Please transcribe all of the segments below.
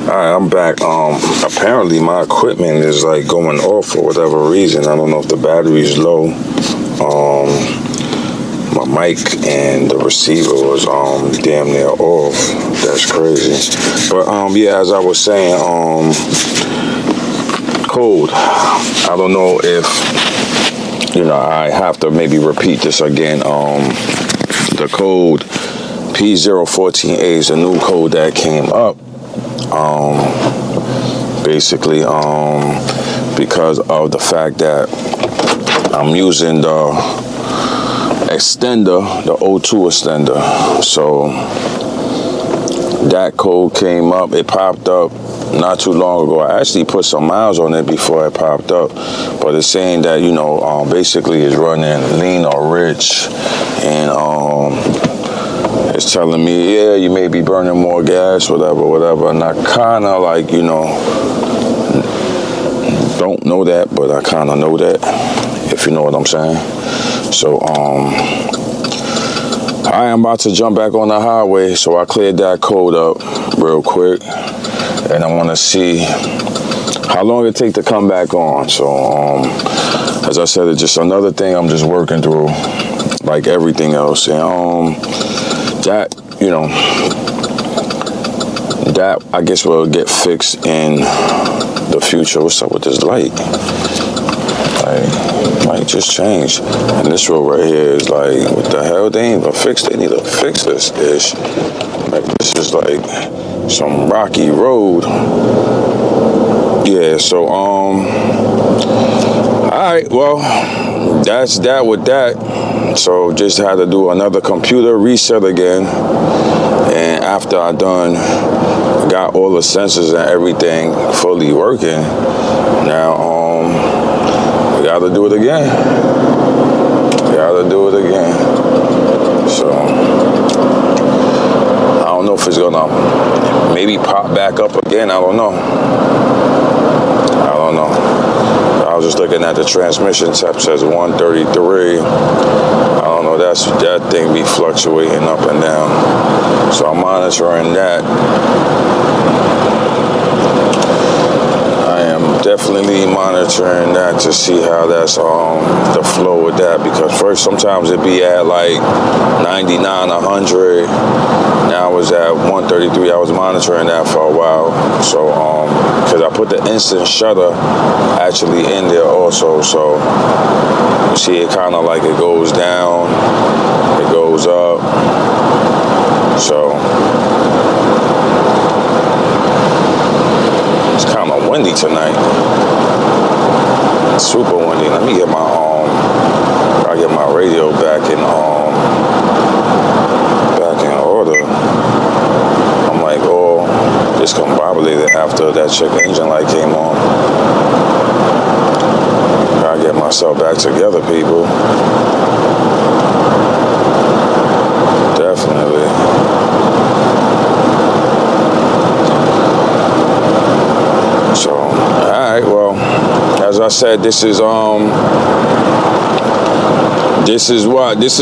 Alright, I'm back. Apparently my equipment is like going off for whatever reason. I don't know if the battery is low. My mic and the receiver was damn near off. That's crazy. But yeah, as I was saying, code. I don't know if I have to maybe repeat this again. The code P014A is a new code that came up. Basically, because of the fact that I'm using the extender, the O2 extender. So that code came up. It popped up not too long ago. I actually put some miles on it before it popped up, but it's saying that basically it's running lean or rich, and it's telling me, yeah, you may be burning more gas, whatever, and I kind of like, don't know that, but I kind of know that, if you know what I'm saying. So, I am about to jump back on the highway, so I cleared that code up real quick, and I want to see how long it take to come back on. So, as I said, it's just another thing I'm just working through, like everything else, and that I guess will get fixed in the future. What's up with this light? Like just changed. And this road right here is like, what the hell? They ain't even fixed. They need to fix this ish. Like, this is like some rocky road. Yeah. So all right. Well, that's that with that. So just had to do another computer reset again, and after I got all the sensors and everything fully working, now we gotta do it again. So I don't know if it's gonna maybe pop back up again. I don't know. I was just looking at the transmission tap, says 133. I don't know, that thing be fluctuating up and down. So I'm monitoring that. I am definitely monitoring that to see how that's the flow with that, because first sometimes it be at like 99, 100. Now it's at 133. I was monitoring that for a while. So because I put the instant shutter actually in there also, so you see it kind of like it goes down, it goes up. So it's kind of windy tonight. It's super windy. Let me get my I get my radio back in order. I'm like all discombobulated after that check engine light came on. Gotta get myself back together, people. Definitely. So, alright, well, as I said, this is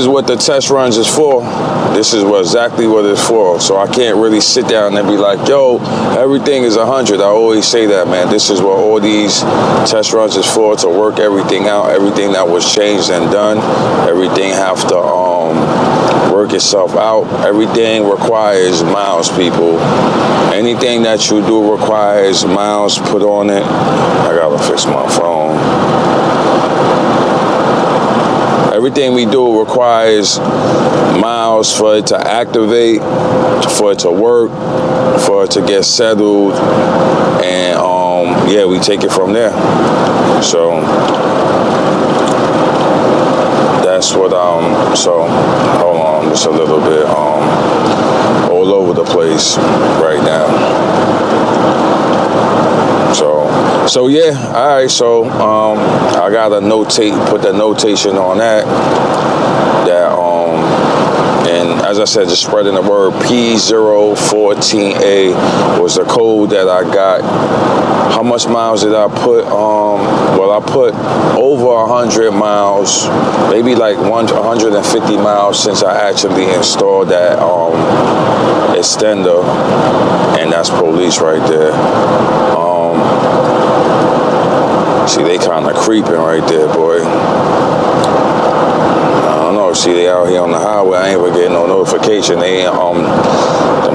what the test runs is for. This is exactly what it's for. So I can't really sit down and be like, yo, everything is 100. I always say that, man. This is what all these test runs is for, to work everything out, everything that was changed and done. Everything have to work itself out. Everything requires miles, people. Anything that you do requires miles put on it. I gotta fix my phone. Everything we do requires miles for it to activate, for it to work, for it to get settled, and yeah, we take it from there. So that's what so hold on just a little bit, all over the place right now. So yeah, all right. So I gotta put the notation on that, and And as I said, just spreading the word. P014A was the code that I got. How much miles did I put? Well, I put over 100 miles, maybe like 150 miles since I actually installed that extender, and that's police right there. See, they kind of creeping right there, boy. I don't know. See, they out here on the highway. I ain't even getting no notification. They ain't, them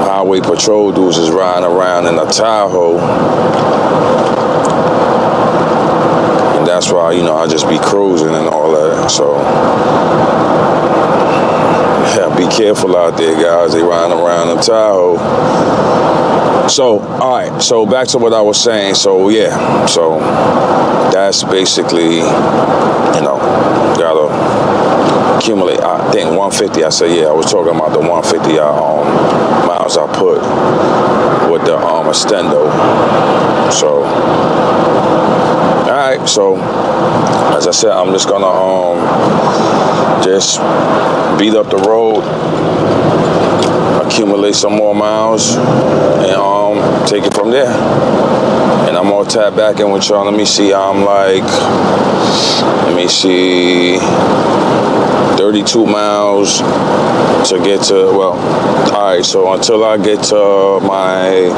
highway patrol dudes is riding around in a Tahoe. And that's why, you know, I just be cruising and all that. So, yeah, be careful out there, guys. They riding around in Tahoe. So, all right. So, back to what I was saying. So, yeah. So, that's basically, you know, gotta accumulate. I think 150. I said, yeah, I was talking about the 150 miles I put with the extendo. So, all right. So, as I said, I'm just gonna just beat up the road, accumulate some more miles, and take it from there. And I'm gonna tap back in with y'all. Let me see. I'm like, let me see, 32 miles to get to, well, all right, so until I get to my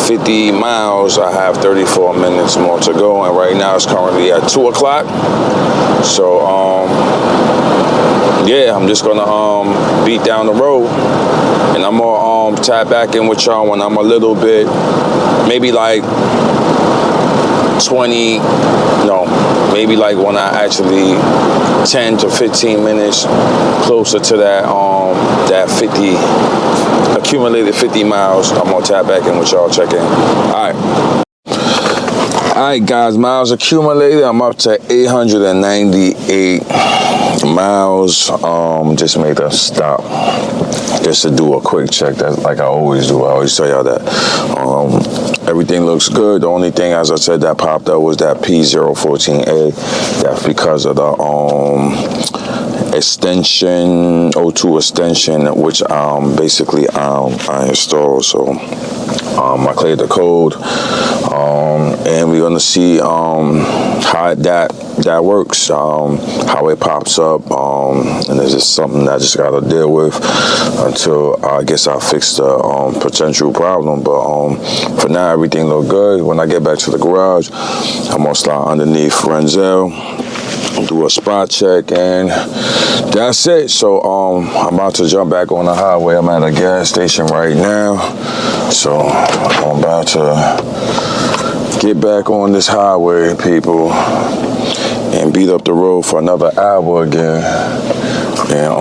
50 miles, I have 34 minutes more to go, and right now it's currently at 2 o'clock. So, yeah, I'm just gonna beat down the road, and I'm gonna tap back in with y'all when I'm a little bit, maybe like 20, no, maybe like when I actually 10 to 15 minutes closer to that that 50 accumulated 50 miles. I'm gonna tap back in with y'all. Check in. All right, guys, miles accumulated. I'm up to 898 miles. Just made a stop just to do a quick check. That, like I always do. I always tell y'all that. Everything looks good. The only thing, as I said, that popped up was that P014A. That's because of the extension, O2 extension, which basically I installed. So I cleared the code, and we're gonna see how that works, how it pops up, and it's just something that I just gotta deal with until I guess I fix the potential problem. But for now, everything look good. When I get back to the garage, I'm gonna slide underneath Renzel, do a spot check, and that's it. So I'm about to jump back on the highway. I'm at a gas station right now, so I'm about to get back on this highway, people, and beat up the road for another hour again, and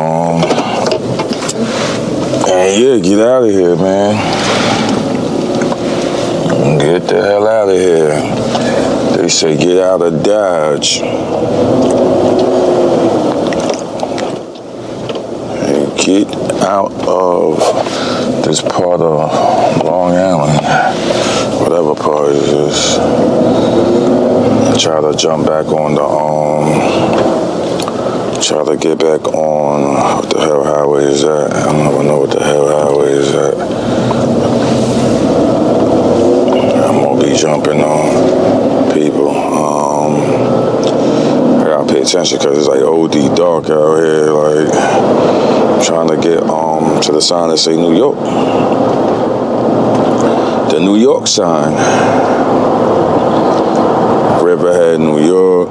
yeah, get out of here, man. Get the hell out of here. They say get out of Dodge. Get out of this part of Long Island, whatever part it is. And try to jump back on the try to get back on, what the hell highway is that? I don't even know what the hell highway is that. I'm gonna be jumping on people. I gotta pay attention because it's like OD dark out here. Like, I'm trying to get to the sign that say New York. The New York sign. Riverhead, New York.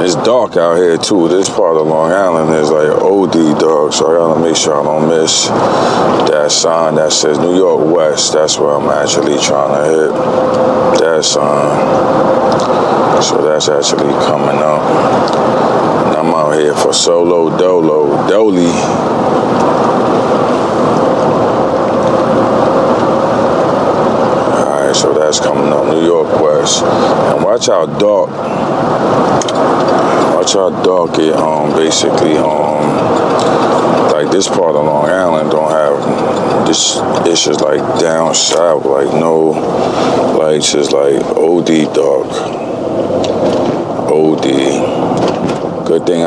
It's dark out here too. This part of Long Island is like OD dark, so I gotta make sure I don't miss that sign that says New York West. That's where I'm actually trying to hit. That sign. So that's actually coming up. And I'm out here for Solo Dolo Dolly. Alright, so that's coming up, New York West. And watch how dark. Watch how dark it basically like this part of Long Island don't have this. It's just like down south, like no lights. It's like OD dark. OD. Good thing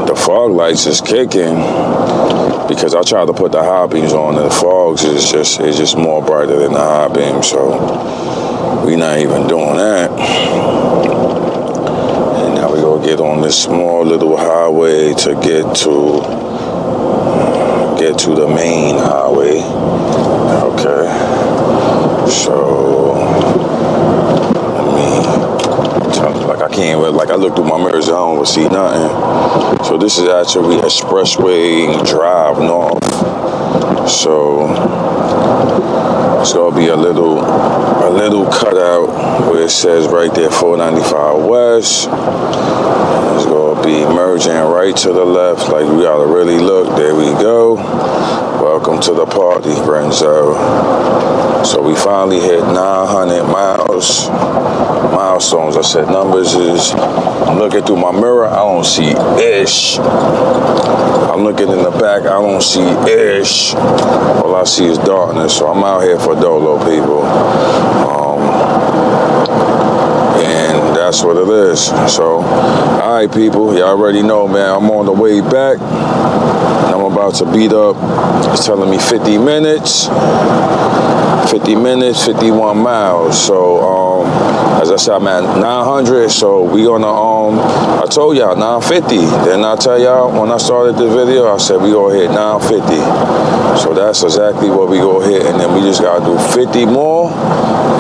the fog lights is kicking, because I tried to put the high beams on and the fogs is just more brighter than the high beam, so we not even doing that. And now we gonna get on this small little highway to get to the main highway. Okay, so I can't even, like, I look through my mirrors, I don't even see nothing. So this is actually Expressway Drive North. So it's gonna be a little cutout where it says right there 495 West. It's gonna be merging right to the left. Like, we gotta really look. There we go. Welcome to the party, Renzo. So we finally hit 900 milestones. I said numbers is, I'm looking through my mirror, I don't see ish. I'm looking in the back, I don't see ish. All I see is darkness. So I'm out here for dolo, people. And that's what it is. So, all right, people, y'all already know, man, I'm on the way back. I'm about to beat up, it's telling me 50 minutes. 50 minutes, 51 miles. So, as I said, I'm at 900, so we gonna, I told y'all 950. Then I tell y'all, when I started the video, I said we gonna hit 950. So that's exactly what we gonna hit, and then we just gotta do 50 more,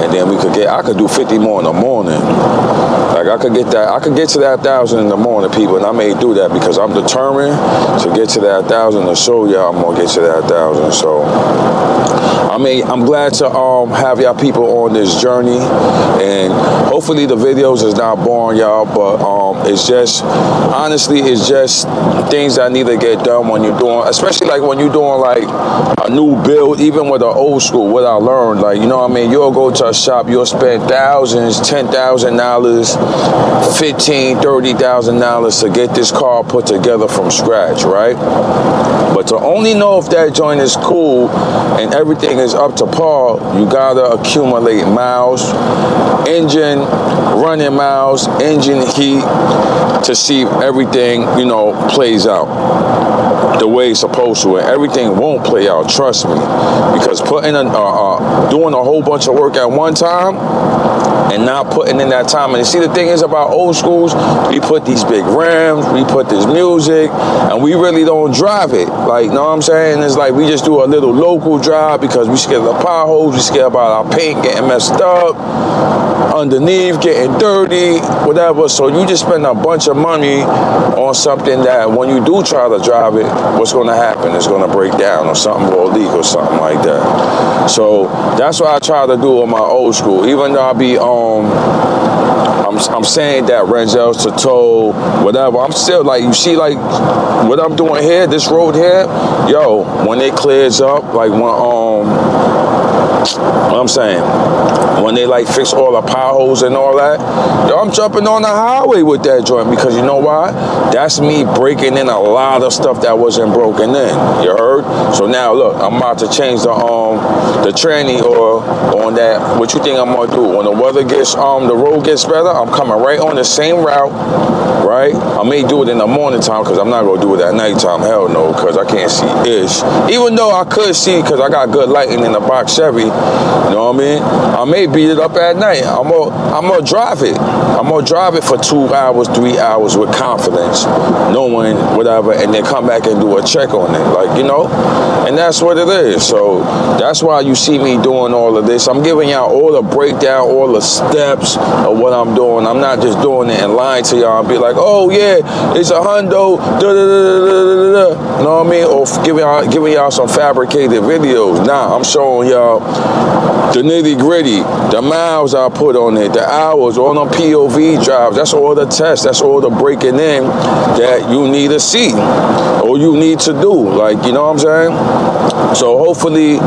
and then I could do 50 more in the morning. Like, I could get to that 1,000 in the morning, people, and I may do that because I'm determined to get to that 1,000 to show y'all I'm gonna get to that 1,000. So, I'm glad to have y'all people on this journey, and hopefully the videos is not boring, y'all, but it's just, honestly, it's just things that need to get done when you're doing, especially like when you're doing like a new build, even with an old school, what I learned, like, you know what I mean, you'll go to a shop, you'll spend thousands, $10,000, $15,000, $30,000 to get this car put together from scratch, right? But to only know if that joint is cool and everything is up to par, you gotta accumulate miles, engine running miles, engine heat, to see if everything, you know, plays out the way it's supposed to. And everything won't play out, trust me, because doing a whole bunch of work at one time and not putting in that time. And you see, the thing is about old schools, we put these big rims, we put this music, and we really don't drive it. Like, you know what I'm saying? It's like we just do a little local drive because we scared of the potholes, we scared about our paint getting messed up, underneath getting dirty, whatever. So you just spend a bunch of money on something that when you do try to drive it, what's going to happen? It's going to break down, or something will leak or something like that. So that's what I try to do on my old school. Even though I be I'm saying that Renzel's to tow, whatever, I'm still like, you see, like what I'm doing here, this road here, yo, when it clears up, like when what I'm saying, when they like fix all the potholes and all that, yo, I'm jumping on the highway with that joint, because you know why? That's me breaking in a lot of stuff that wasn't broken in. You heard? So now look, I'm about to change the tranny or on that. What you think I'm gonna do? When the weather gets the road gets better, I'm coming right on the same route, right? I may do it in the morning time because I'm not gonna do it at nighttime. Hell no, because I can't see ish. Even though I could see because I got good lighting in the box Chevy. You know what I mean? I may beat it up at night. I'm gonna drive it. I'm gonna drive it for 2 hours, 3 hours with confidence, knowing whatever, and then come back and do a check on it, like, you know. And that's what it is. So that's why you see me doing all of this. I'm giving y'all all the breakdown, all the steps of what I'm doing. I'm not just doing it and lying to y'all and be like, oh yeah, it's a hundo, da da da da da da. You know what I mean? Or giving y'all some fabricated videos. Nah, I'm showing y'all the nitty gritty, the miles I put on it, the hours, all them POV drives. That's all the tests. That's all the breaking in that you need to see or you need to do. Like, you know what I'm saying? So hopefully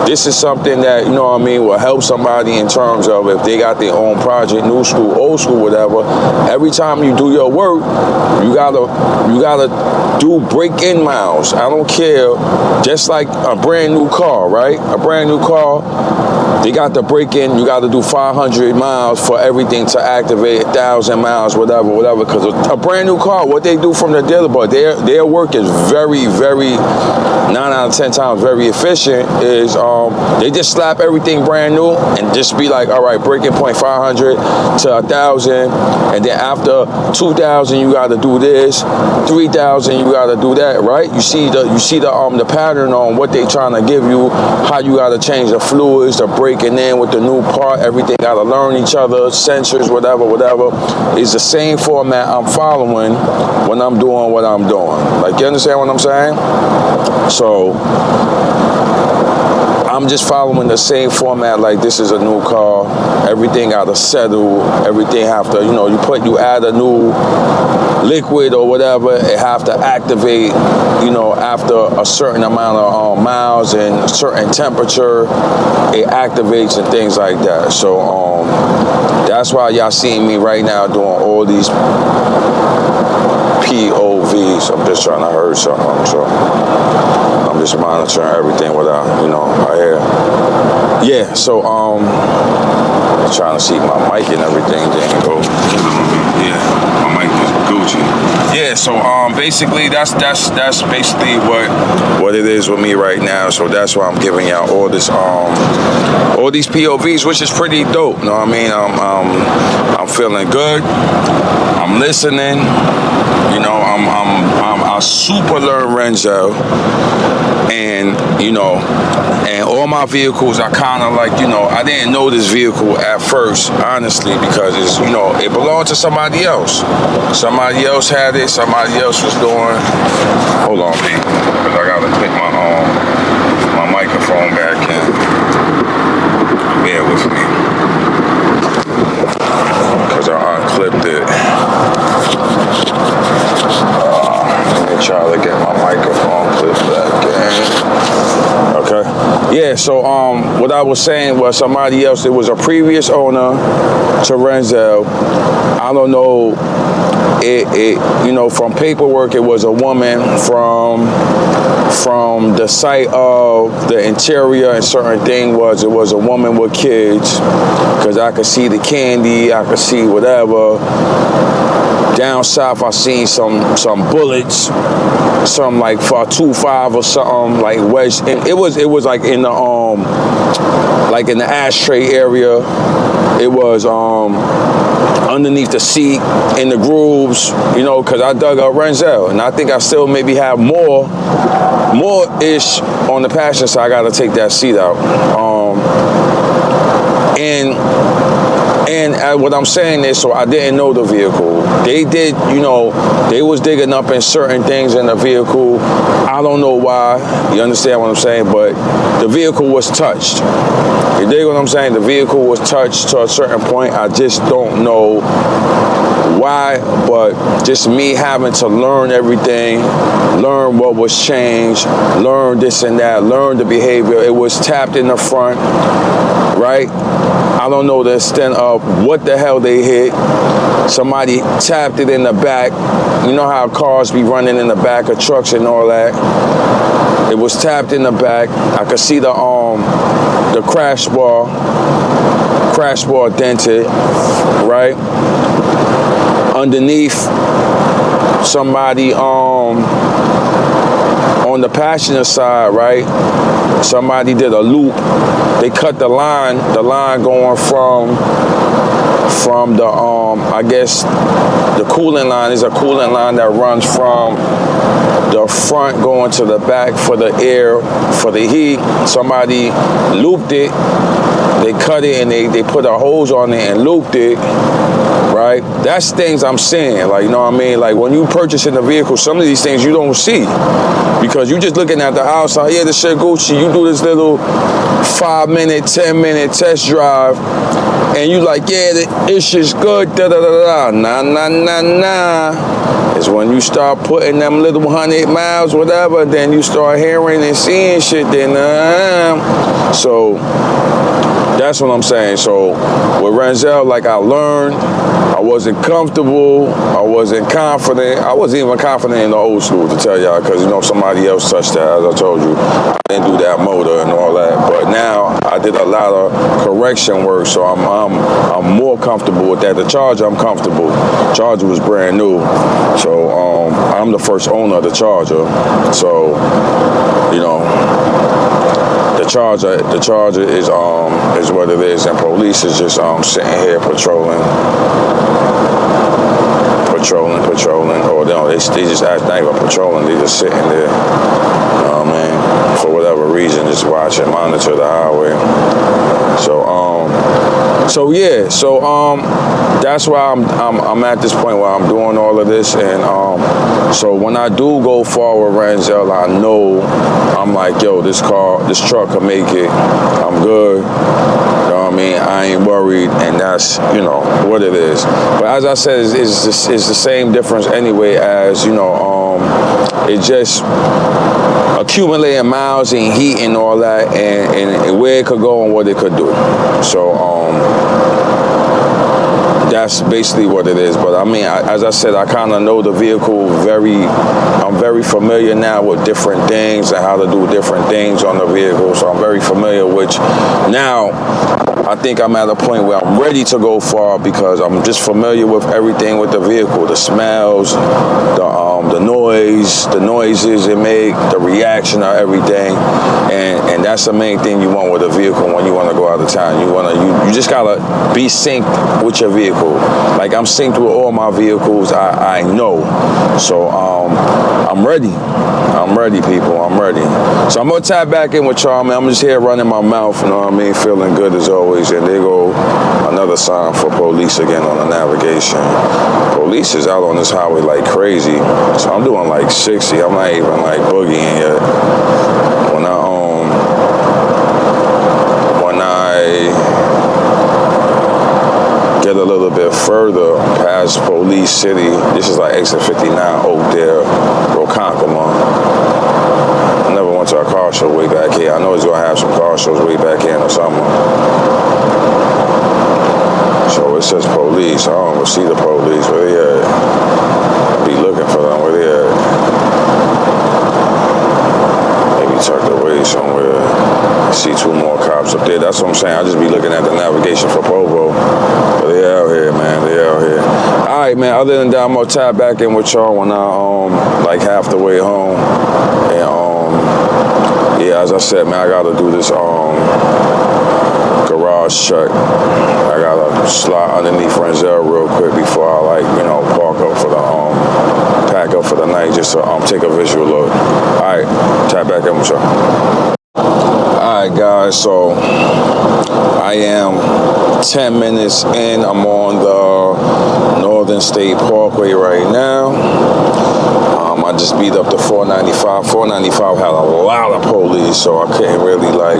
this is something that, you know what I mean, will help somebody in terms of if they got their own project, new school, old school, whatever. Every time you do your work, you gotta do break-in miles. I don't care. Just like a brand new car, right? A brand new car, they got the break-in. You got to do 500 miles for everything to activate, 1,000 miles, whatever. Because a brand new car, what they do from the dealer, but their work is very, very 9 out of 10 times very efficient. Is they just slap everything brand new and just be like, all right, break-in point 500 to 1,000, and then after 2,000 you got to do this, 3,000 you got to do that, right? You see the pattern on what they trying to give you, how you got to change the fluids, the breaking in with the new part, everything got to learn each other, sensors, whatever. It's the same format I'm following when I'm doing what I'm doing. Like, you understand what I'm saying? So I'm just following the same format. Like, this is a new car, everything got to settle, everything have to, you add a new liquid or whatever, it have to activate, after a certain amount of miles and a certain temperature, it activates and things like that. So that's why y'all seeing me right now doing all these POVs. I'm just trying to hurt something, so I'm just monitoring everything without, I hear. Yeah, so trying to see my mic and everything didn't go. Yeah, my mic is Gucci. Yeah, so basically that's basically what it is with me right now. So that's why I'm giving y'all all these POVs, which is pretty dope. You know what I mean? I'm feeling good. I'm listening. I super learned Renzo, and and all my vehicles I kind of like, I didn't know this vehicle at first, honestly, because it's, it belonged to somebody else. Somebody else had it, somebody else was doing. Hold on, man, because I gotta put my microphone back in. Bear with me, because I unclipped it. Try to get my microphone clipped back in. Okay. Yeah, so what I was saying was somebody else, it was a previous owner to Renzel. I don't know, from paperwork, it was a woman from the site of the interior, and certain thing it was a woman with kids, because I could see the candy, I could see whatever. Down south, I seen some bullets, some like for 2.5 or something, like wedged. And it was like in the ashtray area. It was underneath the seat, in the grooves, because I dug up Renzel, and I think I still maybe have more-ish on the passenger side. I got to take that seat out. And what I'm saying is, so I didn't know the vehicle. They did, they was digging up in certain things in the vehicle. I don't know why. You understand what I'm saying? But the vehicle was touched. You dig what I'm saying? The vehicle was touched to a certain point. I just don't know why, but just me having to learn everything, learn what was changed, learn this and that, learn the behavior. It was tapped in the front, right? I don't know the extent of what the hell they hit. Somebody tapped it in the back. You know how cars be running in the back of trucks and all that? It was tapped in the back. I could see the crash bar dented, right? Underneath, somebody on the passenger side, right? Somebody did a loop. They cut the line going from the I guess the coolant line is a coolant line that runs from the front going to the back for the air, for the heat. Somebody looped it. They cut it and they put a hose on it and looped it, right? That's things I'm seeing, like, you know what I mean? Like, when you purchasing a vehicle, some of these things you don't see because you just looking at the outside. Yeah, this shit Gucci. You do this little 5-minute, 10-minute test drive, and you like, yeah, this shit's good, da-da-da-da. Nah. It's when you start putting them little 100 miles, whatever, then you start hearing and seeing shit, then, so that's what I'm saying. So with Renzel, like I learned, I wasn't comfortable, I wasn't confident. I wasn't even confident in the old school, to tell y'all, because, you know, somebody else touched that, as I told you. I didn't do that motor and all that, but now I did a lot of correction work, so I'm more comfortable with that. The Charger, I'm comfortable. Charger was brand new, so I'm the first owner of the Charger, so, you know, the Charger is what it is, and police is just sitting here patrolling, or they just act not even patrolling, they just sitting there, you know what I mean, for whatever reason, just watching, monitor the highway. So that's why I'm at this point where I'm doing all of this, and so when I do go forward, Renzel, I know I'm like, yo, this truck can make it. I'm good. You know what I mean? I ain't worried, and that's, you know, what it is. But as I said, it's the same difference anyway, as, you know, it just accumulating miles and heat and all that, and where it could go and what it could do. So that's basically what it is. But I mean, as I said, I kind of know the vehicle I'm very familiar now with different things and how to do different things on the vehicle. So I'm very familiar, which now I think I'm at a point where I'm ready to go far, because I'm just familiar with everything with the vehicle, the smells, the noise, the noises it make, the reaction of everything, and that's the main thing you want with a vehicle when you want to go out of town. You just gotta be synced with your vehicle. Like I'm synced with all my vehicles. I know, so I'm ready. I'm ready, people. I'm ready. So I'm gonna tap back in with y'all, man. I'm just here running my mouth, you know what I mean, feeling good as always. And there go another sign for police again on the navigation. Police is out on this highway like crazy. So I'm doing like 60. I'm not even like boogieing yet. When I get a little bit further past Police City, this is like exit 59, Oakdale, Ronkonkoma. I never went to a car show way back here. I know it's gonna have some car shows way back here in the summer. So it says police. I don't even see the police. Where they at? I be looking for them. Where they at? Maybe tucked away somewhere. I see two more cops up there. That's what I'm saying. I just be looking at the navigation for POV. But they out here, man. They out here. All right, man. Other than that, I'm gonna tap back in with y'all when I like half the way home. And yeah, as I said, man, I gotta do this garage check. I gotta slide underneath Renzel real quick before I, like, you know, park up for the pack up for the night, just to take a visual look. All right, tap back in with y'all. All right, guys, so I am 10 minutes in. I'm on the Northern State Parkway right now. I just beat up the 495. 495 had a lot of police, so I couldn't really, like,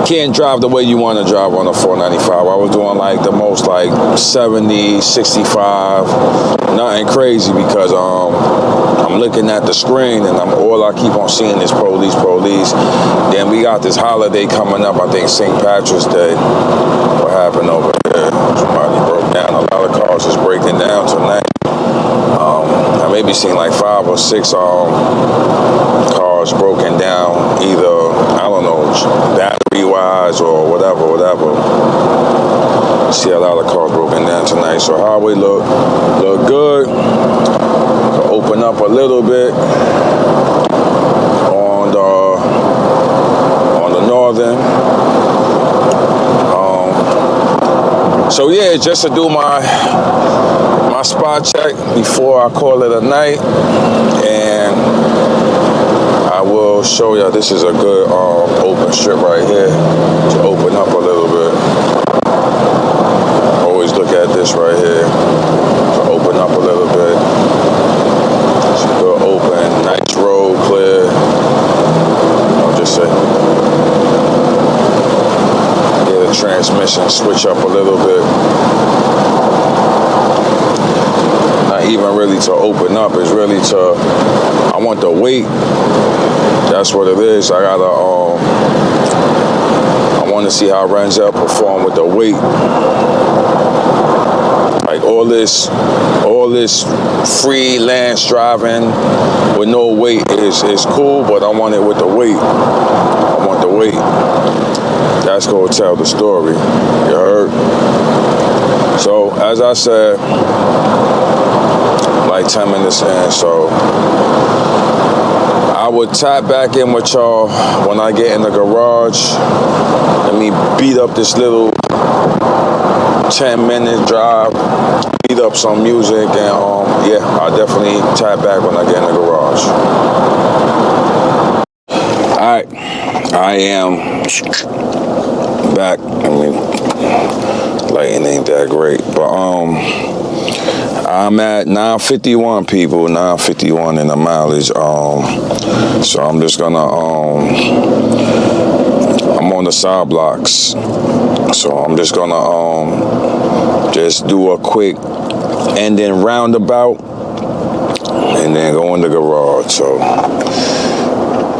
can't drive the way you want to drive on a 495. I was doing like the most, like 70, 65, nothing crazy, because I'm looking at the screen and all I keep on seeing is police. Then we got this holiday coming up, I think St. Patrick's Day. What happened over there? Somebody broke down. A lot of cars is breaking down tonight. I maybe seen like 5 or 6 cars broken down, either, I don't know, battery-wise or whatever. See a lot of cars broken down tonight. So highway look good. Open up a little bit on the northern. So yeah, just to do my spot check before I call it a night, and I will show you. This is a good open strip right here to open up a little bit. Always look at this right here to open up a little bit. It's a good open, nice road, clear. I'll just say, get the transmission switch up a little bit. Not even really to open up. It's really to, I want the weight. That's what it is. I want to see how Renzel perform with the weight. Like all this freelance driving with no weight is cool, but I want it with the weight. I want the weight. That's gonna tell the story. You heard? So as I said, like 10 minutes in, so I would tap back in with y'all when I get in the garage. Let me beat up this little 10-minute drive, beat up some music, and yeah, I'll definitely tap back when I get in the garage. Alright, I am back. I mean, lighting ain't that great, but I'm at 951 people, 951 in the mileage. So I'm just gonna I'm on the side blocks. So I'm just gonna just do a quick ending roundabout and then go in the garage. So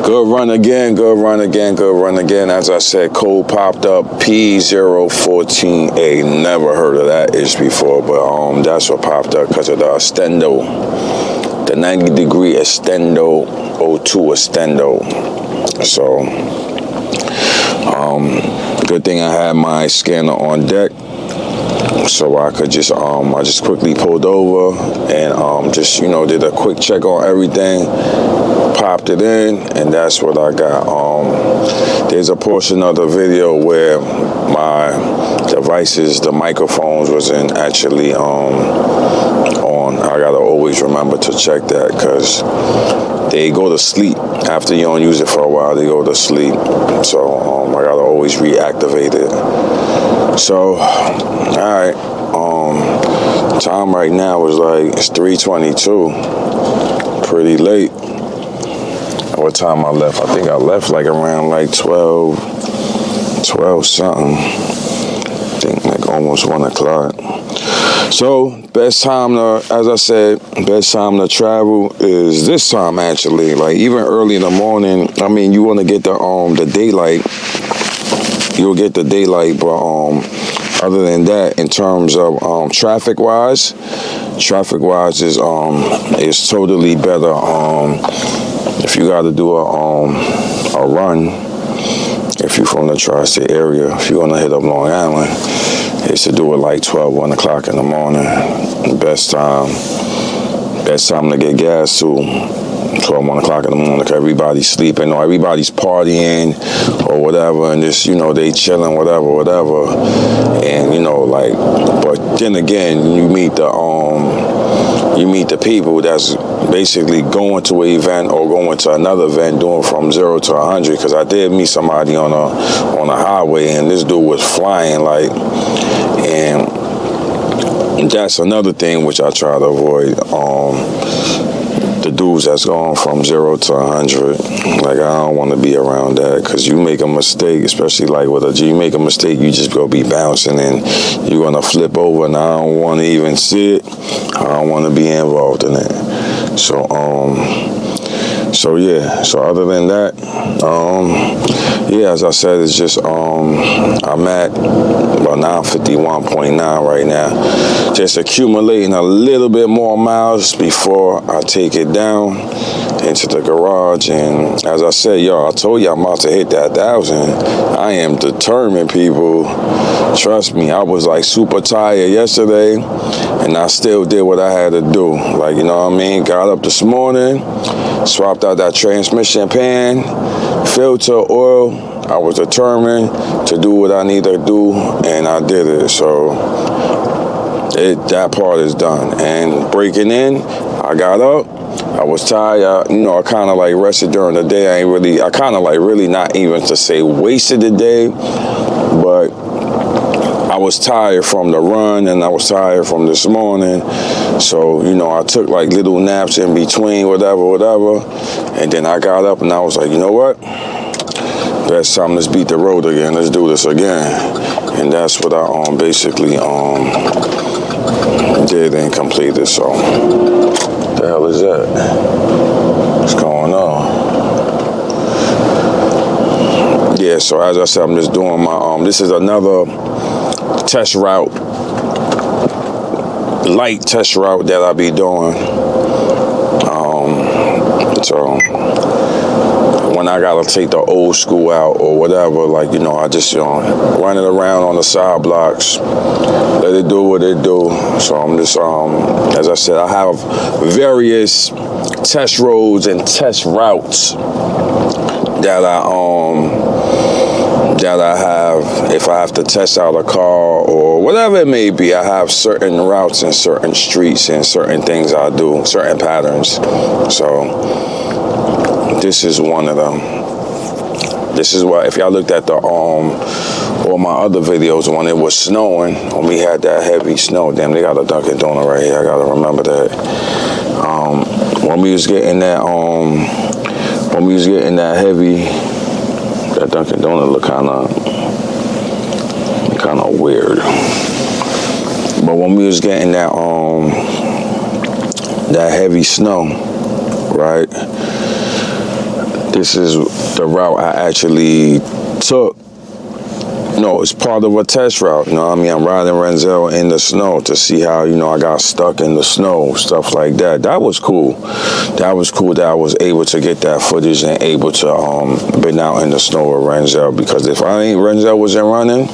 good run again, good run again, good run again. As I said, code popped up, P014A. Never heard of that ish before, but that's what popped up because of the extendo, the 90-degree extendo, O2 extendo. So good thing I had my scanner on deck, so I could just I just quickly pulled over and just, you know, did a quick check on everything, popped it in, and that's what I got. There's a portion of the video where my devices, the microphones, wasn't actually on. I gotta always remember to check that because they go to sleep after you don't use it for a while. They go to sleep, so I gotta always reactivate it. So, all right. Time right now is like, it's 3:22. Pretty late. What time I left? I think I left like around like 12 something. I think like almost 1 o'clock. So best time to, as I said, best time to travel is this time actually. Like even early in the morning. I mean, you want to get the daylight. You'll get the daylight, but other than that, in terms of traffic wise is totally better. If you got to do a run, if you're from the tri-state area, if you want to hit up Long Island, it's to do it like 1 o'clock in the morning. Best time to get gas to 1 o'clock in the morning, because everybody's sleeping or everybody's partying or whatever, and just, you know, they chilling, whatever. And, you know, like, but then again, you meet the people that's basically going to an event or going to another event doing from 0 to 100, because I did meet somebody on a highway, and this dude was flying like, and that's another thing which I try to avoid. The dudes that's going from 0 to 100, like I don't want to be around that, because you make a mistake, especially like with a G, you make a mistake, you just go be bouncing and you're gonna flip over, and I don't want to even see it. I don't want to be involved in it. So yeah. So other than that, yeah, as I said, it's just I'm at about 951.9 right now, just accumulating a little bit more miles before I take it down into the garage. And as I said, y'all, I told you I'm about to hit that 1,000. I am determined, people. Trust me, I was like super tired yesterday, and I still did what I had to do. Like, you know what I mean? Got up this morning, swapped out that transmission pan, filter, oil. I was determined to do what I need to do, and I did it. So that part is done. And breaking in, I got up. I was tired. I kind of like rested during the day. I kind of like really not even to say wasted the day, but I was tired from the run, and I was tired from this morning. So, I took like little naps in between, whatever. And then I got up and I was like, you know what? Best time, let's beat the road again. Let's do this again. And that's what I basically did and completed. So what the hell is that? What's going on? Yeah, so as I said, I'm just doing my this is another test route, light test route that I'll be doing. So when I gotta take the old school out or whatever, like, you know, I just, you know, run it around on the side blocks, let it do what it do. So I'm just, as I said, I have various test roads and test routes that I have. If I have to test out a car or whatever it may be, I have certain routes and certain streets and certain things I do, certain patterns. So this is one of them. This is why, if y'all looked at the all my other videos when it was snowing, when we had that heavy snow, damn, they got a Dunkin' Donut right here. I gotta remember that. When we was getting that heavy, that Dunkin' Donut look kind of weird. But when we was getting that heavy snow, right? This is the route I actually took. No, it's part of a test route, you know what I mean? I'm riding Renzel in the snow to see how, you know, I got stuck in the snow, stuff like that. That was cool. That was cool that I was able to get that footage and able to been out in the snow with Renzel, because if Renzel wasn't running,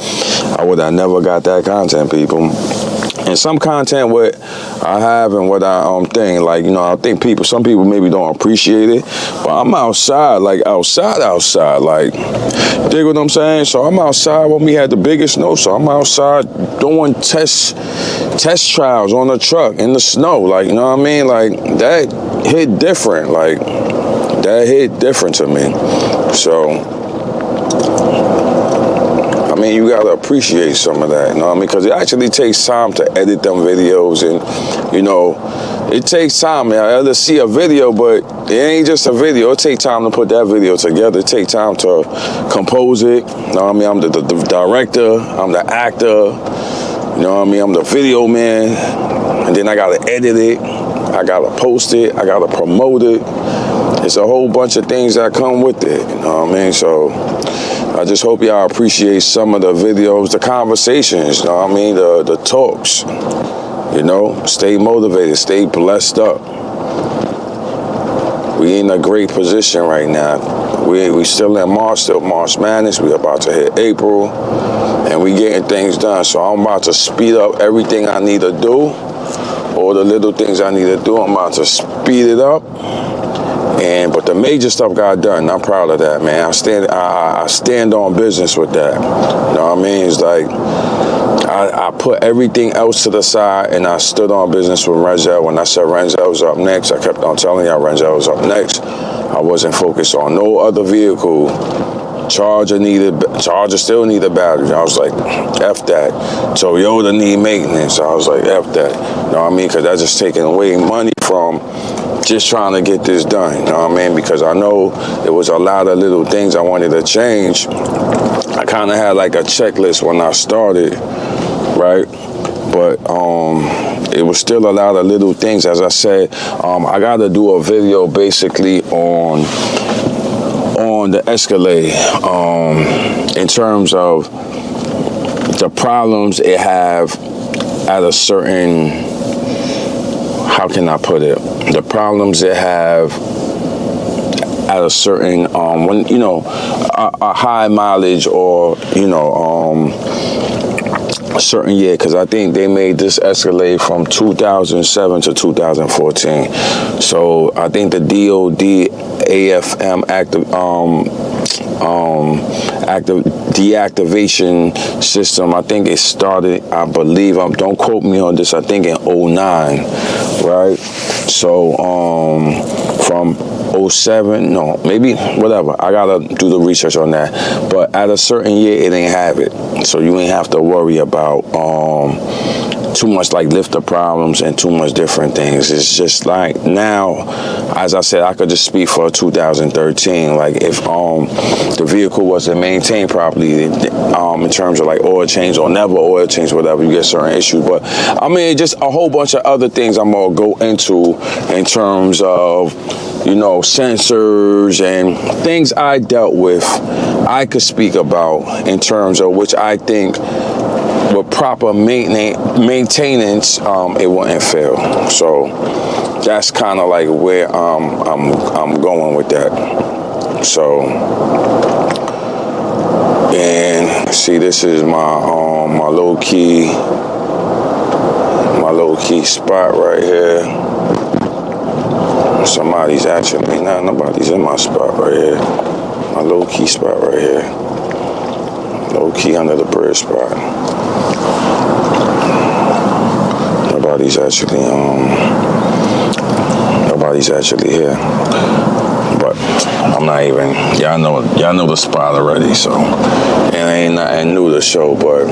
I would have never got that content, people. And some content what I have and what I think, like, you know, I think some people maybe don't appreciate it, but I'm outside, like outside, like, dig what I'm saying? So I'm outside when we had the biggest snow, so I'm outside doing test trials on the truck in the snow, like, you know what I mean? Like, that hit different, like, that hit different to me. So I mean, you gotta appreciate some of that, you know what I mean? Because it actually takes time to edit them videos, and, you know, it takes time. I either see a video, but it ain't just a video. It takes time to put that video together. It takes time to compose it, you know what I mean? I'm the director, I'm the actor, you know what I mean? I'm the video man, and then I gotta edit it, I gotta post it, I gotta promote it. It's a whole bunch of things that come with it, you know what I mean? So I just hope y'all appreciate some of the videos, the conversations, you know what I mean? The talks, you know? Stay motivated, stay blessed up. We in a great position right now. We still in March, still March Madness. We about to hit April, and we getting things done. So I'm about to speed up everything I need to do, all the little things I need to do. I'm about to speed it up. But the major stuff got done. I'm proud of that, man. I stand on business with that. You know what I mean? It's like I put everything else to the side, and I stood on business with Renzel. When I said Renzel was up next, I kept on telling y'all Renzel was up next. I wasn't focused on no other vehicle. Charger still needed batteries. I was like, F that. Toyota need maintenance. I was like, F that. You know what I mean? Because that's just taking away money from just trying to get this done, you know what I mean? Because I know there was a lot of little things I wanted to change. I kind of had like a checklist when I started, right? But it was still a lot of little things. As I said, I got to do a video basically on the Escalade in terms of the problems it have at a certain, how can I put it? The problems it have at a certain, when, you know, a high mileage or, you know, a certain year, because I think they made this Escalade from 2007 to 2014. So I think the DOD AFM deactivation system, I think it started, I believe, don't quote me on this, I think in 09, right? So from 07, no, maybe, whatever. I gotta do the research on that. But at a certain year, it ain't have it. So you ain't have to worry about too much like lifter problems and too much different things. It's just like now, as I said, I could just speak for 2013. Like if the vehicle wasn't maintained properly, in terms of like oil change or never oil change, whatever, you get certain issues. But I mean, just a whole bunch of other things I'm gonna go into in terms of, you know, sensors and things I dealt with, I could speak about in terms of which I think with proper maintenance, it wouldn't fail. So that's kind of like where I'm going with that. So, and see, this is my my low key spot right here. Somebody's actually, nobody's in my spot right here. My low key spot right here. Low key under the bridge spot. Nobody's actually here. But I'm not even, y'all know the spot already, so it ain't nothing new to show, but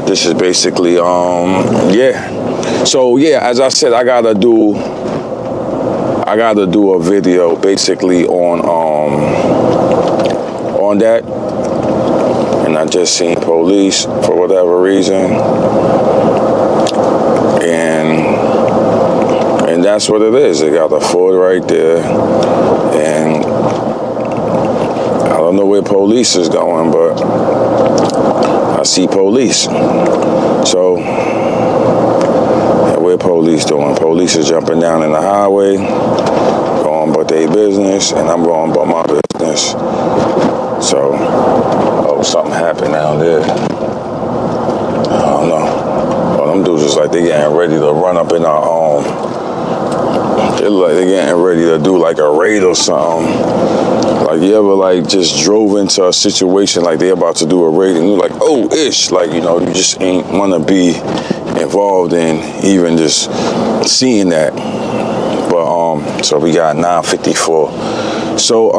this is basically yeah. So yeah, as I said, I gotta do a video basically on that. And I just seen police for whatever reason. And that's what it is. They got a Ford right there. And I don't know where police is going, but I see police. So, where police doing? Police is jumping down in the highway, going about their business, and I'm going about my business. So, oh, something happened down there. I don't know. Well, them dudes is like they getting ready to run up in our they look like they getting ready to do like a raid or something. Like you ever like just drove into a situation like they about to do a raid and you're like, oh, ish. Like, you know, you just ain't want to be involved in even just seeing that. But so we got 954. So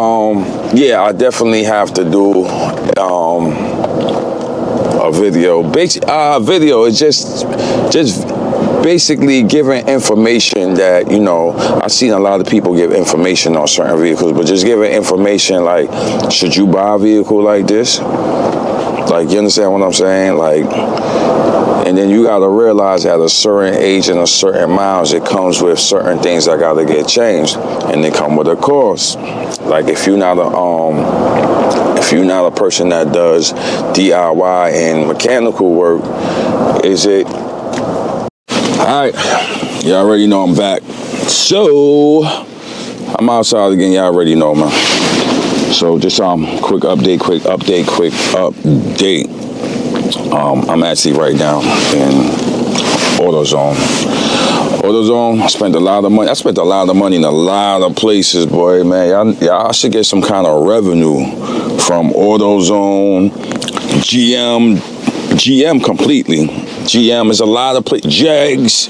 yeah, I definitely have to do a video. Video is just basically giving information that, you know, I've seen a lot of people give information on certain vehicles, but just giving information like, should you buy a vehicle like this? Like, you understand what I'm saying? Like, and then you got to realize at a certain age and a certain miles, it comes with certain things that got to get changed, and they come with a cost. Like if you're not a person that does DIY and mechanical work, is it? All right, y'all already know I'm back. So I'm outside again. Y'all already know, man. So just quick update. I'm actually right now in AutoZone. I spent a lot of money. I spent a lot of money in a lot of places, boy, man. Y'all should get some kind of revenue from AutoZone, GM completely. GM is a lot of places. Jags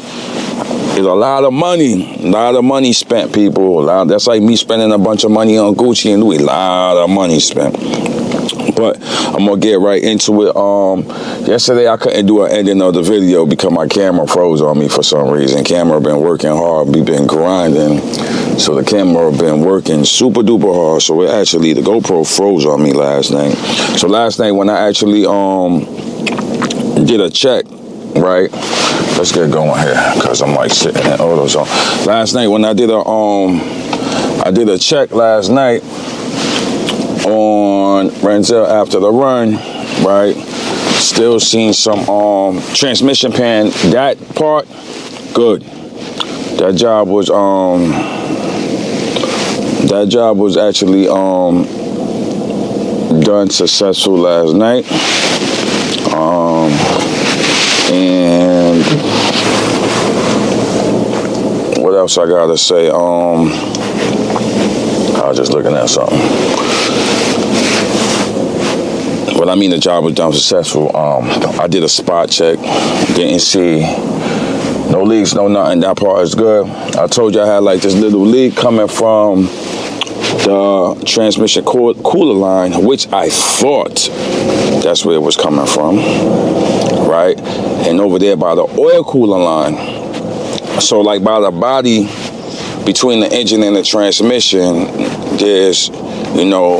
is a lot of money spent, people. That's like me spending a bunch of money on Gucci and Louis. A lot of money spent. But I'm gonna get right into it. Yesterday I couldn't do an ending of the video because my camera froze on me for some reason. Camera been working hard. We been grinding, so the camera been working super duper hard. So the GoPro froze on me last night. So last night when I actually did a check, right? Let's get going here because I'm like sitting in AutoZone. Last night when I did a check last night on Renzel after the run, right? Still seeing some transmission pan. That part, good. That job was actually done successful last night. And what else I gotta say? I was just looking at something. But I mean, the job was done successful. I did a spot check, didn't see no leaks, no nothing. That part is good. I told you I had like this little leak coming from the transmission cooler line, which I thought that's where it was coming from, right? And over there by the oil cooler line. So like by the body between the engine and the transmission, there's, you know,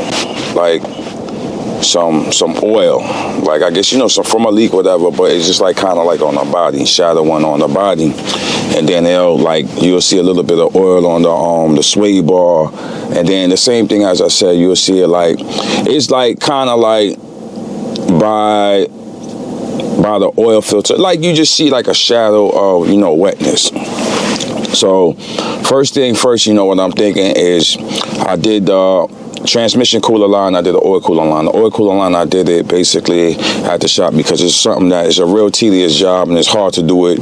like some oil, like I guess, you know, some from a leak, whatever, but it's just like kind of like on the body, shadowing on the body. And then you'll see a little bit of oil on the sway bar. And then the same thing, as I said, you'll see it like, it's like kind of like by the oil filter, like you just see like a shadow of, you know, wetness. So first thing first, you know, what I'm thinking is I did the transmission cooler line, I did the oil cooler line. The oil cooler line, I did it basically at the shop because it's something that is a real tedious job and it's hard to do it.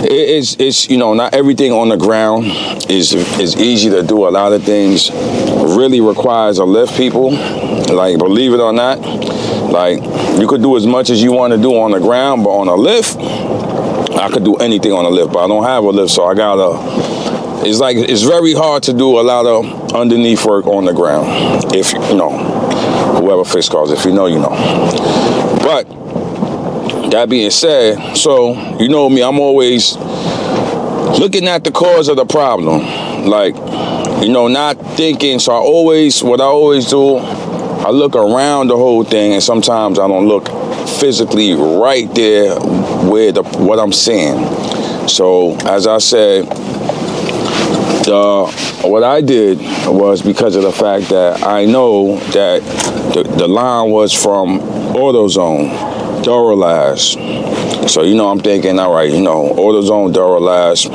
It's you know, not everything on the ground is easy to do. A lot of things really requires a lift, people. Like, believe it or not, like you could do as much as you want to do on the ground, but on a lift, I could do anything on a lift, but I don't have a lift, so I gotta. It's very hard to do a lot of underneath work on the ground. If you know, whoever fixed cars, if you know, you know. But that being said, so you know me, I'm always looking at the cause of the problem. Like, you know, not thinking. So what I always do, I look around the whole thing, and sometimes I don't look physically right there where what I'm seeing. So as I said, what I did was because of the fact that I know that the line was from AutoZone, Duralast. So, you know, I'm thinking, all right, you know, AutoZone, Duralast,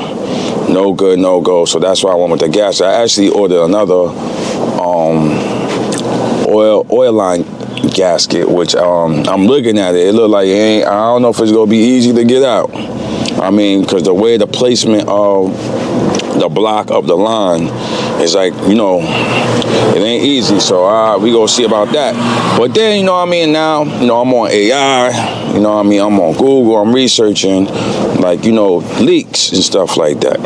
no good, no go. So that's why I went with the gas. I actually ordered another oil line gasket, which I'm looking at it. It looked like I don't know if it's going to be easy to get out. I mean, because the way the placement of the block of the line is like, you know, it ain't easy. So we gonna see about that. But then, you know what I mean, now, you know, I'm on AI, you know what I mean, I'm on Google, I'm researching, like, you know, leaks and stuff like that.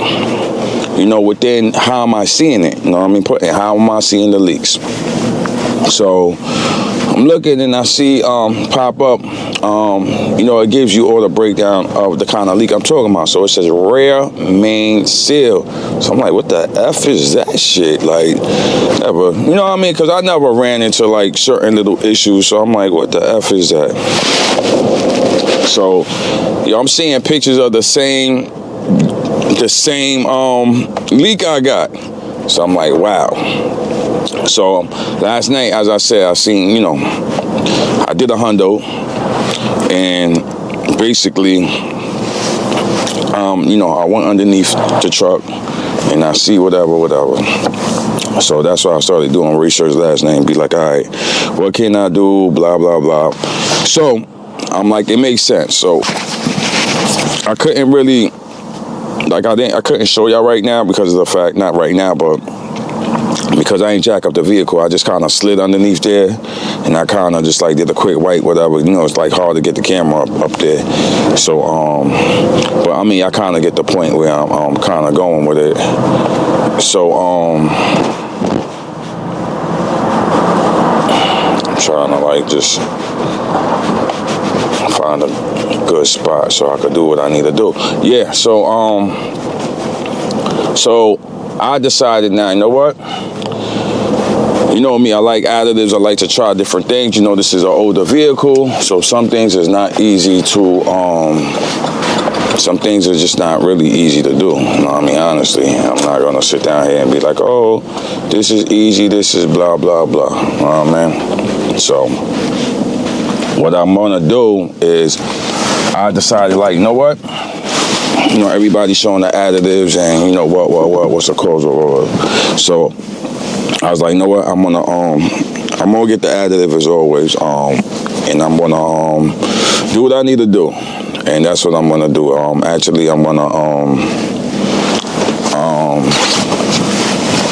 You know, within, how am I seeing it? You know what I mean, how am I seeing the leaks? So I'm looking and I see pop up, you know, it gives you all the breakdown of the kind of leak I'm talking about. So it says rear main seal. So I'm like, what the F is that shit? Like, never, you know what I mean? Because I never ran into like certain little issues. So I'm like, what the F is that? So, yo, I'm seeing pictures of the same leak I got. So I'm like, wow. So last night, as I said, I seen, you know, I did a hundo, and basically, you know, I went underneath the truck and I see whatever. So that's why I started doing research last night and be like, all right, what can I do? Blah, blah, blah. So I'm like, it makes sense. So I couldn't really, like, I couldn't show y'all right now because of the fact, not right now, but because I ain't jack up the vehicle, I just kind of slid underneath there, and I kind of just like did a quick wipe, whatever. You know, it's like hard to get the camera up there. So, but I mean, I kind of get the point where I'm kind of going with it. So, I'm trying to like just find a good spot so I could do what I need to do. Yeah. So, I decided now, you know what? You know me, I like additives. I like to try different things. You know, this is an older vehicle, so some things is not easy to, some things are just not really easy to do. You know what I mean? Honestly, I'm not going to sit down here and be like, oh, this is easy, this is blah, blah, blah. You know what I mean? So what I'm going to do is I decided, like, you know what? You know, everybody's showing the additives and, you know, what's the cause of. So I was like, you know what, I'm gonna get the additive as always, and I'm gonna do what I need to do, and that's what I'm gonna do. Actually, I'm gonna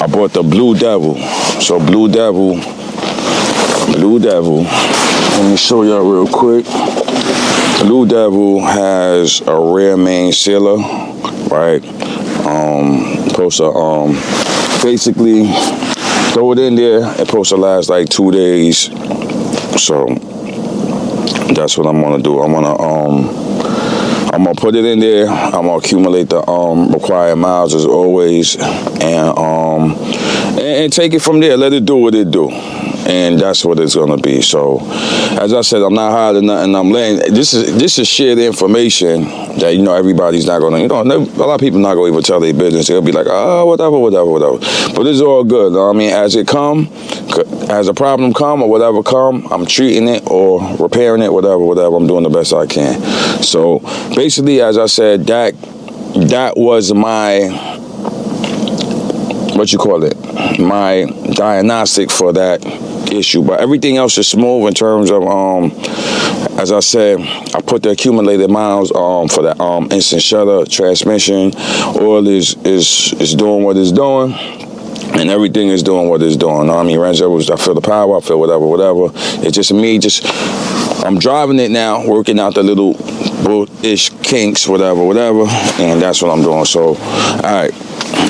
I bought the Blue Devil. So Blue Devil. Let me show y'all real quick. Blue Devil has a rear main sealer, right? Supposed to basically throw it in there. It's supposed to last like 2 days. So that's what I'm gonna do. I'm gonna put it in there. I'm gonna accumulate the required miles as always, and take it from there. Let it do what it do. And that's what it's gonna be. So, as I said, I'm not hiding nothing. I'm letting this is shared information that everybody's not gonna. A lot of people not gonna even tell their business. They'll be like, oh, whatever. But it's all good. I mean, as it come, as a problem come or whatever come, I'm treating it or repairing it, whatever. I'm doing the best I can. So basically, as I said, that was my my diagnostic for that issue. But everything else is smooth in terms of as I said, I put the accumulated miles for that instant shutter transmission. Oil is doing what it's doing, and everything is doing what it's doing. I mean, I feel the power, I feel whatever. It's just me, I'm driving it now, working out the little ish kinks, whatever, and that's what I'm doing. So, all right,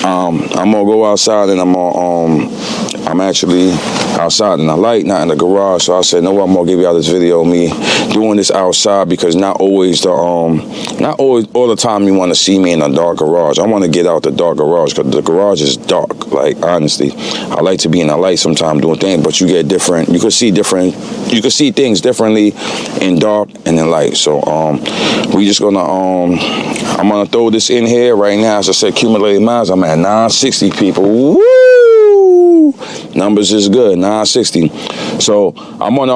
I'm gonna go outside, and I'm actually outside in the light, not in the garage. So I said, no, I'm gonna give y'all this video of me doing this outside, because not all the time you want to see me in a dark garage. I want to get out the dark garage, because the garage is dark. Like, honestly, I like to be in the light sometimes doing things, but you can see things differently in dark and in light. So we just gonna I'm gonna throw this in here right now. As I said, accumulated miles, I'm at 960, people. Woo! Numbers is good, 960. So I'm gonna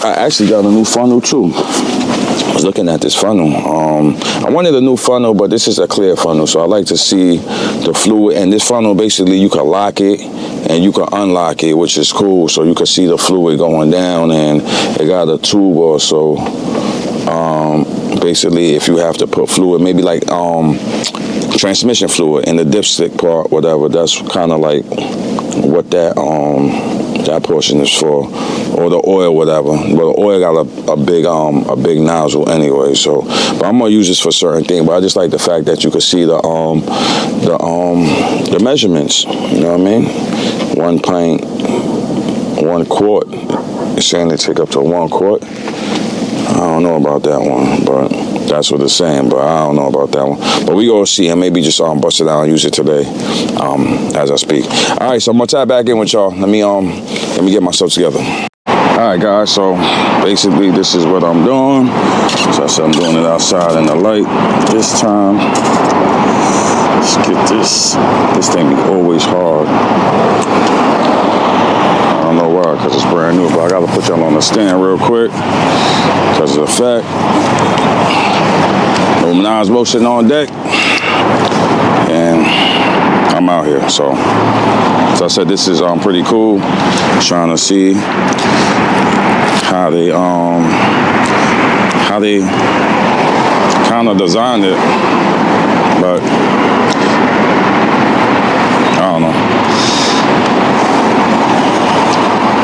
I actually got a new funnel too. I was looking at this funnel. I wanted a new funnel, but this is a clear funnel, so I like to see the fluid. And this funnel, basically, you can lock it and you can unlock it, which is cool. So you can see the fluid going down, and it got a tube also. Basically, if you have to put fluid, maybe like transmission fluid in the dipstick part, whatever, that's kind of like what that portion is for, or the oil, whatever. But the oil got a big nozzle anyway. So, but I'm gonna use this for certain things. But I just like the fact that you can see the measurements. You know what I mean? 1 pint, 1 quart. It's saying they take up to 1 quart. I don't know about that one, but that's what it's saying. But I don't know about that one. But we gonna see, and maybe just bust it out and use it today as I speak. All right, so I'm gonna tap back in with y'all. Let me get myself together. All right, guys. So basically, this is what I'm doing. So I said I'm doing it outside in the light this time. Let's get this. This thing is always hard. I don't know why, because it's brand new, but I gotta put y'all on the stand real quick because of the fact. Nas motion on deck, and I'm out here. So as I said, this is pretty cool. Trying to see how they kind of designed it, but I don't know.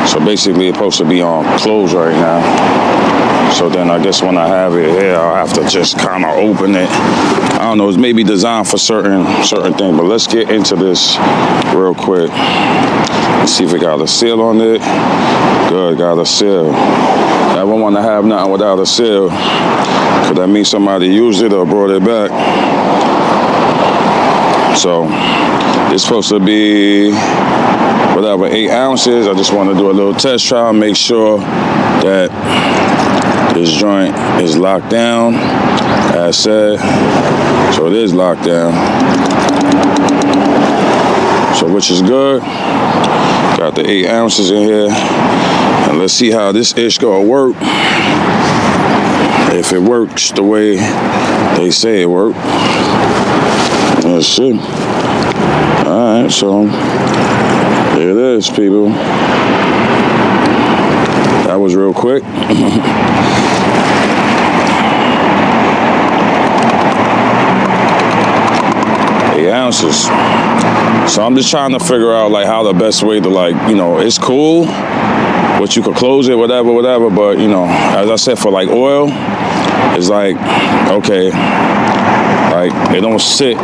So basically, it's supposed to be on closed right now. So then I guess when I have it here, I'll have to just kind of open it. I don't know, it's maybe designed for certain things, but let's get into this real quick. Let's see if it got a seal on it. Good, got a seal. I don't want to have nothing without a seal, because that means somebody used it or brought it back. So it's supposed to be whatever, 8 ounces. I just want to do a little test trial, make sure that this joint is locked down, as said. So it is locked down. So which is good. Got the 8 ounces in here. And let's see how this ish gonna work. If it works the way they say it works. Let's see. Alright, so there it is, people. That was real quick. 8 ounces. So I'm just trying to figure out like how the best way to, like, you know, it's cool, but you could close it, whatever, but you know, as I said, for like oil, it's like, okay, right? It don't sit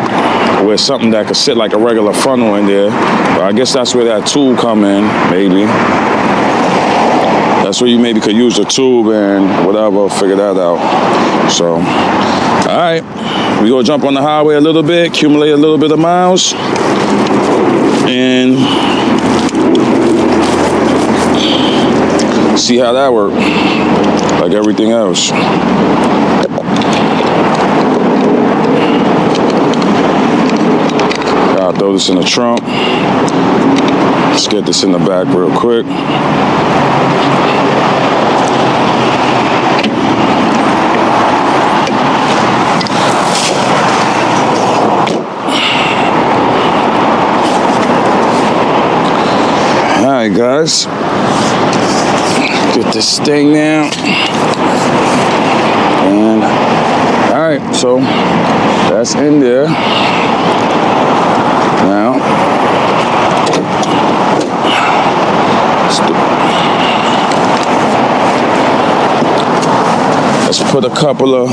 with something that could sit like a regular funnel in there. But I guess that's where that tool come in, maybe. That's where you maybe could use the tube and whatever, figure that out. So, all right, we gonna jump on the highway a little bit, accumulate a little bit of miles, and see how that works, like everything else. I'll throw this in the trunk. Let's get this in the back real quick. All right, guys. Get this thing now. And all right, so that's in there. Now, let's put a couple of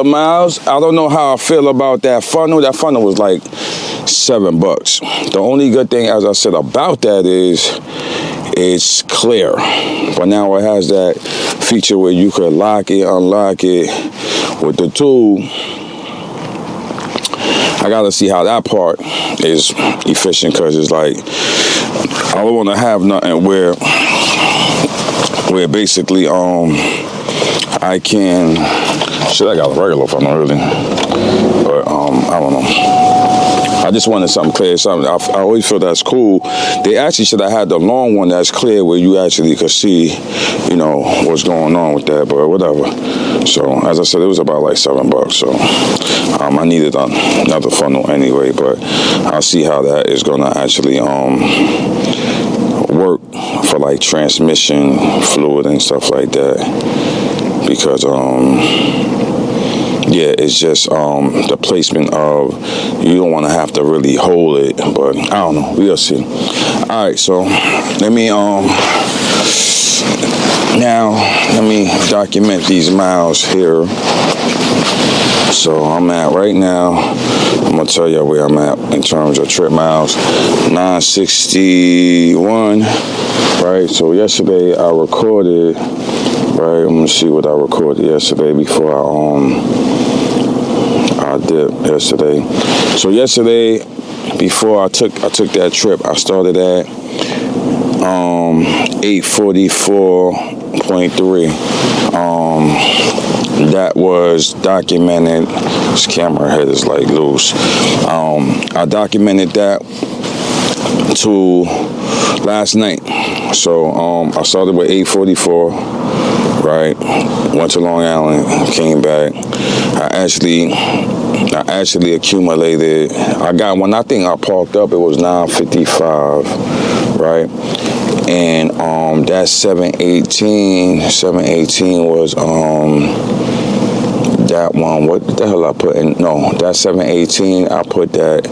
miles. I don't know how I feel about that funnel. That funnel was like $7. The only good thing, as I said, about that is it's clear. But now it has that feature where you could lock it, unlock it with the tool. I gotta see how that part is efficient, because it's like I don't want to have nothing where basically I can. Shit, I got a regular funnel really, but I don't know. I just wanted something clear, something. I always feel that's cool. They actually should have had the long one that's clear where you actually could see, you know, what's going on with that, but whatever. So, as I said, it was about like $7. So, I needed another funnel anyway, but I'll see how that is going to actually work for like transmission fluid and stuff like that. Because, yeah, it's just the placement of, you don't want to have to really hold it, but I don't know, we'll see. All right, so let me document these miles here. So I'm at right now, I'm gonna tell you where I'm at in terms of trip miles. 961, right? So yesterday I recorded, right? I'm gonna see what I recorded yesterday before I dipped yesterday. So yesterday, before I took that trip, I started at 844.3. That was documented. This camera head is like loose. I documented that to last night. So I started with 844, right? Went to Long Island, came back. I actually accumulated. I got one. I think I parked up. It was 955, right? And that 718 was that one. What the hell I put in? No, that 718. I put that,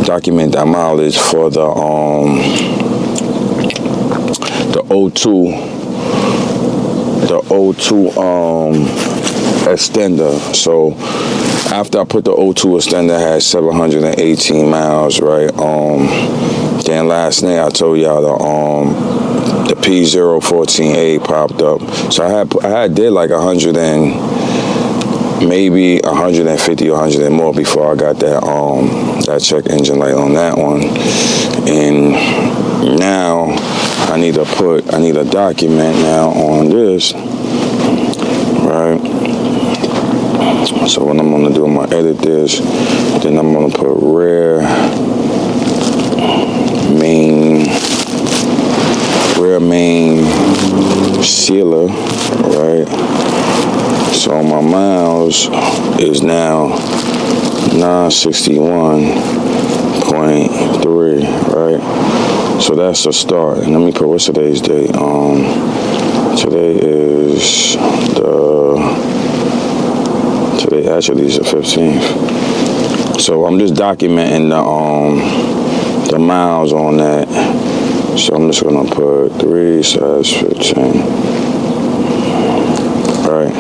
document that mileage for the O2 extender. So after I put the O2 extender, I had 718 miles, right? Then last night I told y'all the P014A popped up. So I had did like 100 and maybe 150 or 100 and more before I got that check engine light on that one. And now I need to document now on this, right? So what I'm gonna do, I'm gonna edit this, then I'm gonna put rear main sealer, right? So my miles is now 961.3, right? So that's the start. And let me put, what's today's date? Today is today actually is the 15th. So I'm just documenting the miles on that. So I'm just gonna put 3/15. Right.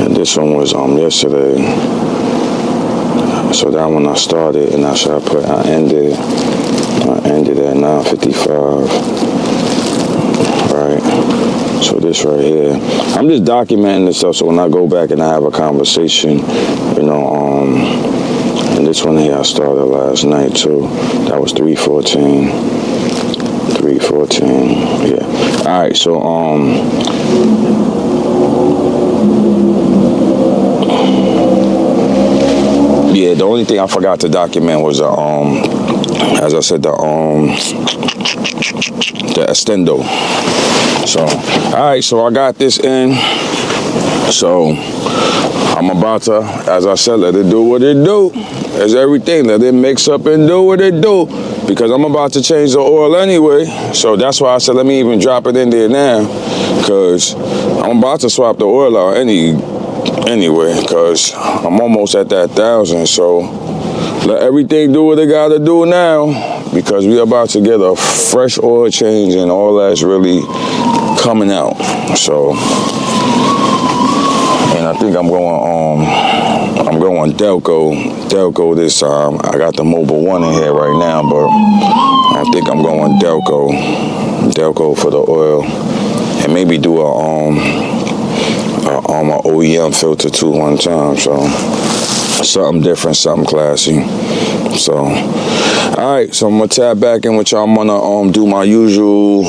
And this one was yesterday. So that one I started, and I ended at 9:55. Right. So this right here, I'm just documenting this stuff. So when I go back and I have a conversation, you know, and this one here I started last night too. That was 3:14. 3:14. Yeah. All right. So yeah, the only thing I forgot to document was as I said, the extendo. So, all right, so I got this in. So I'm about to, as I said, let it do what it do. As everything, let it mix up and do what it do. Because I'm about to change the oil anyway. So that's why I said, let me even drop it in there now. Because I'm about to swap the oil out anyway, because I'm almost at that 1,000. So let everything do what it gotta do now, because we about to get a fresh oil change and all that's really coming out. So, and I think I'm going Delco this time. I got the Mobile 1 in here right now, but I think I'm going Delco for the oil, and maybe do a OEM filter too one time. So something different, something classy. So all right, so I'm gonna tap back in with y'all. I'm gonna do my usual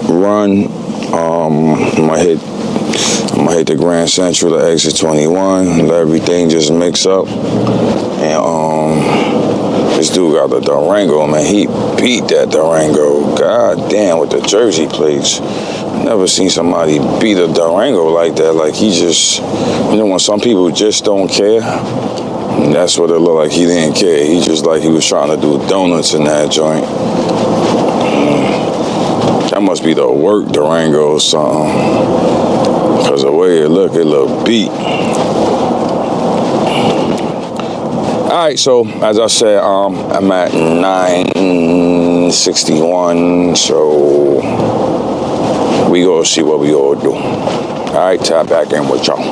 run. I'm gonna hit the Grand Central, the exit 21, let everything just mix up. And this dude got the Durango, man. He beat that Durango. God damn, with the Jersey plates. Never seen somebody beat a Durango like that. Like he just, you know, when some people just don't care. And that's what it looked like. He didn't care. He just like he was trying to do donuts in that joint. That must be the work Durango or something. Because the way it looked beat. All right, so as I said, I'm at 961. So we gonna see what we all do. All right, tap back in with y'all.